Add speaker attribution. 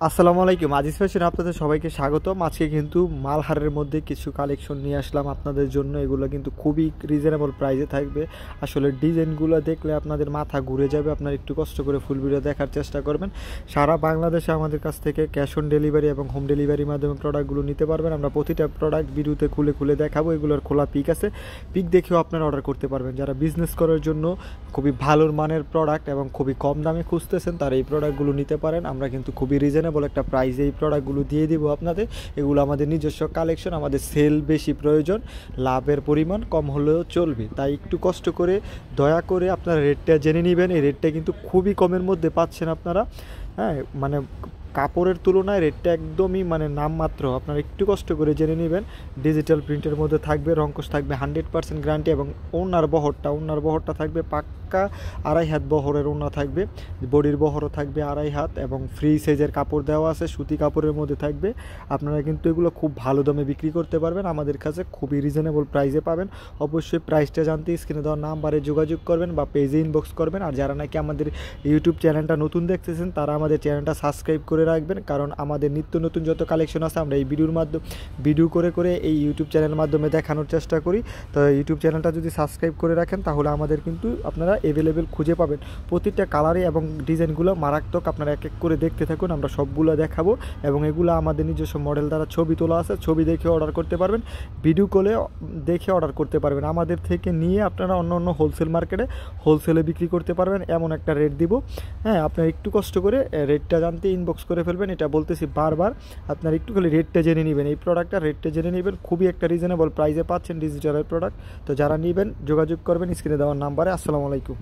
Speaker 1: আসসালামু আলাইকুম। আজিজ ফ্যাশনে আপনাদের সবাইকে স্বাগতম। আজকে কিন্তু মালহারের মধ্যে কিছু কালেকশন নিয়ে আসলাম আপনাদের জন্য। এগুলো কিন্তু খুবই রিজনেবল প্রাইসে থাকবে। আসলে ডিজাইনগুলো দেখলে আপনাদের মাথা ঘুরে যাবে। আপনারা একটু কষ্ট করে ফুল ভিডিও দেখার চেষ্টা করবেন। সারা বাংলাদেশে আমাদের কাছ থেকে ক্যাশ অন ডেলিভারি এবং হোম ডেলিভারির মাধ্যমে প্রোডাক্টগুলো নিতে পারবেন। আমরা প্রতিটা প্রোডাক্ট ভিডিওতে খুলে খুলে দেখাবো। এগুলোর খোলা পিক আছে, পিক দেখেও আপনারা অর্ডার করতে পারবেন। যারা বিজনেস করার জন্য খুবই ভালো মানের প্রোডাক্ট এবং খুবই কম দামে খুঁজতেছেন তারা এই প্রোডাক্টগুলো নিতে পারেন। আমরা কিন্তু খুবই রিজনেবল একটা প্রাইসে এই প্রোডাক্টগুলো দিয়ে দিব আপনাদের। এগুলো আমাদের নিজস্ব কালেকশন, আমাদের সেল বেশি প্রয়োজন, লাভের পরিমাণ কম হলেও চলবে। তাই একটু কষ্ট করে দয়া করে আপনারা রেটটা জেনে নেবেন। এই রেটটা কিন্তু খুবই কমের মধ্যে পাচ্ছেন আপনারা। হ্যাঁ, মানে কাপড়ের তুলনায় রেটটা একদমই নামমাত্র। আপনারা একটু কষ্ট করে জেনে নেবেন। ডিজিটাল প্রিন্টের মধ্যে থাকবে, রঙ্কশ থাকবে 100% গ্যারান্টি এবং ওনার বহরটা থাকবে পাক্কা 2.5 হাত বহরের ওনা থাকবে। বডির বহরও থাকবে 2.5 হাত এবং ফ্রি সাইজের কাপড় দেওয়া আছে, সুতি কাপড়ের মধ্যে থাকবে। আপনারা কিন্তু এগুলো খুব ভালো দামে বিক্রি করতে পারবেন। আমাদের কাছে খুবই রিজনেবল প্রাইসে পাবেন। অবশ্যই প্রাইসটা জানতে স্ক্রিনে দেওয়া নাম্বারে যোগাযোগ করবেন বা পেজে ইনবক্স করবেন। আর যারা নাকি আমাদের ইউটিউব চ্যানেলটা নতুন দেখতেছেন তারা আমাদের চ্যানেলটা সাবস্ক্রাইব করে রাখবেন, কারণ আমাদের নিত্য নতুন যত কালেকশন আছে আমরা এই ভিডিও করে এই ইউটিউব চ্যানেলের মাধ্যমে দেখানোর চেষ্টা করি। তো ইউটিউব চ্যানেলটা যদি সাবস্ক্রাইব করে রাখেন তাহলে আমাদের কিন্তু আপনারা অ্যাভেলেবেল খুঁজে পাবেন। প্রতিটা কালারে এবং ডিজাইনগুলো মারাত্মক। আপনারা এক এক করে দেখতে থাকুন, আমরা সবগুলো দেখাবো এবং এগুলো আমাদের নিজস্ব মডেল দ্বারা ছবি তোলা আছে। ছবি দেখে অর্ডার করতে পারবেন, ভিডিও কলে দেখে অর্ডার করতে পারবেন। আমাদের থেকে নিয়ে আপনারা অন্য হোলসেল মার্কেটে হোলসেলে বিক্রি করতে পারবেন। এমন একটা রেট দিব। হ্যাঁ, আপনারা একটু কষ্ট করে রেটটা জানতে ইনবক্স করে ফেলবেন। এটা বলতেছি বারবার, আপনারা একটু খালি রেটটা জেনে নেবেন। এই প্রোডাক্টটা রেটটা জেনে নেবেন। খুবই একটা রিজনেবল প্রাইসে পাচ্ছেন ডিজিটালের প্রোডাক্ট। তো যারা নেবেন যোগাযোগ করবেন স্ক্রিনে দেওয়ার নাম্বারে। আসসালামু আলাইকুম।